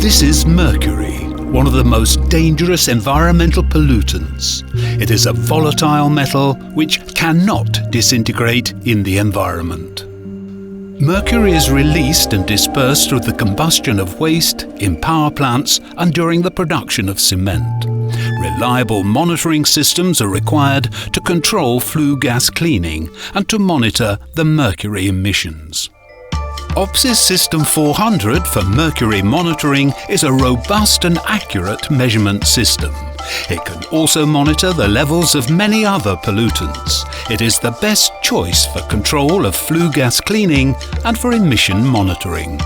This is mercury, one of the most dangerous environmental pollutants. It is a volatile metal which cannot disintegrate in the environment. Mercury is released and dispersed through the combustion of waste in power plants and during the production of cement. Reliable monitoring systems are required to control flue gas cleaning and to monitor the mercury emissions. OPSIS System 400 for mercury monitoring is a robust and accurate measurement system. It can also monitor the levels of many other pollutants. It is the best choice for control of flue gas cleaning and for emission monitoring.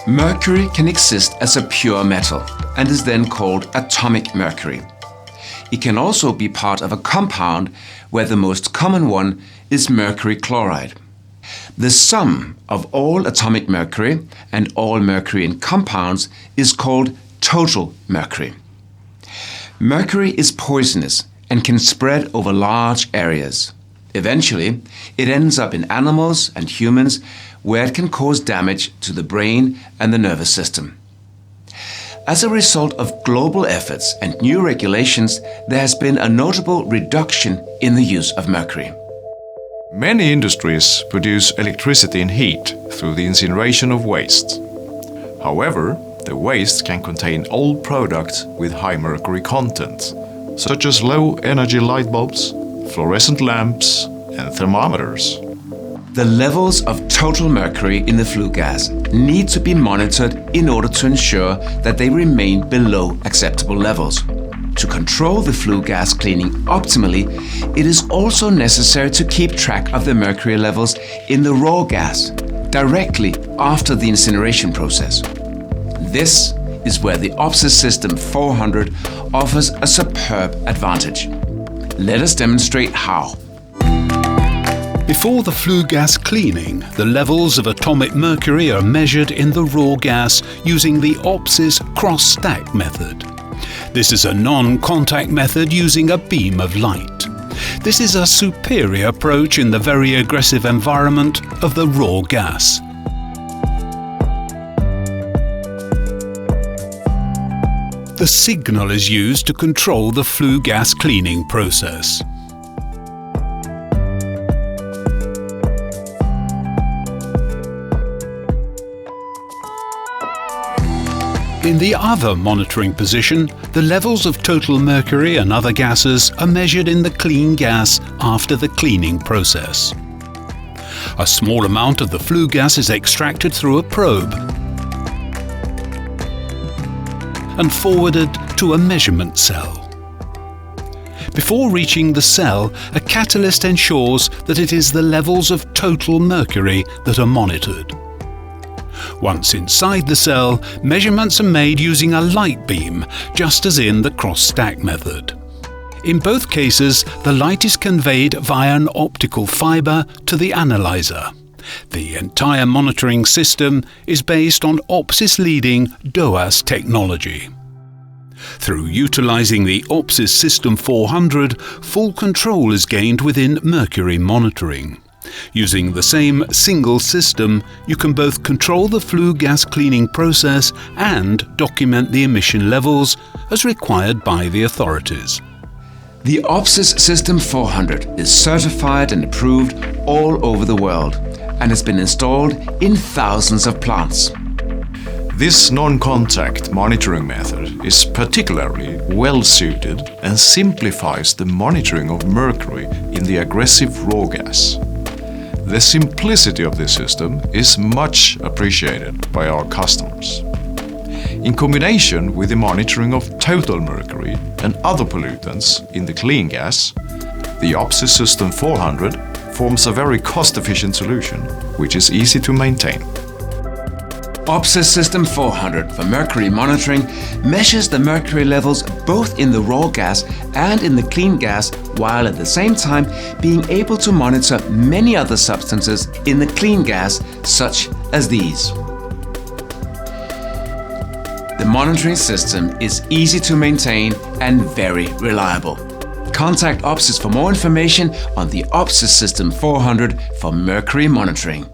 Mercury can exist as a pure metal and is then called atomic mercury. It can also be part of a compound where the most common one is mercury chloride. The sum of all atomic mercury and all mercury in compounds is called total mercury. Mercury is poisonous and can spread over large areas. Eventually, it ends up in animals and humans where it can cause damage to the brain and the nervous system. As a result of global efforts and new regulations, there has been a notable reduction in the use of mercury. Many industries produce electricity and heat through the incineration of waste. However, the waste can contain old products with high mercury content, such as low-energy light bulbs, fluorescent lamps, and thermometers. The levels of total mercury in the flue gas need to be monitored in order to ensure that they remain below acceptable levels. To control the flue gas cleaning optimally, it is also necessary to keep track of the mercury levels in the raw gas directly after the incineration process. This is where the OPSIS System 400 offers a superb advantage. Let us demonstrate how. Before the flue gas cleaning, the levels of atomic mercury are measured in the raw gas using the OPSIS cross-stack method. This is a non-contact method using a beam of light. This is a superior approach in the very aggressive environment of the raw gas. The signal is used to control the flue gas cleaning process. In the other monitoring position, the levels of total mercury and other gases are measured in the clean gas after the cleaning process. A small amount of the flue gas is extracted through a probe and forwarded to a measurement cell. Before reaching the cell, a catalyst ensures that it is the levels of total mercury that are monitored. Once inside the cell, measurements are made using a light beam, just as in the cross-stack method. In both cases, the light is conveyed via an optical fiber to the analyzer. The entire monitoring system is based on OPSIS leading DOAS technology. Through utilizing the OPSIS System 400, full control is gained within mercury monitoring. Using the same single system, you can both control the flue gas cleaning process and document the emission levels as required by the authorities. The OPSIS System 400 is certified and approved all over the world and has been installed in thousands of plants. This non-contact monitoring method is particularly well suited and simplifies the monitoring of mercury in the aggressive raw gas. The simplicity of this system is much appreciated by our customers. In combination with the monitoring of total mercury and other pollutants in the clean gas, the OPSIS System 400 forms a very cost-efficient solution, which is easy to maintain. OPSIS System 400 for mercury monitoring measures the mercury levels both in the raw gas and in the clean gas, while at the same time being able to monitor many other substances in the clean gas, such as these. The monitoring system is easy to maintain and very reliable. Contact OPSIS for more information on the OPSIS System 400 for mercury monitoring.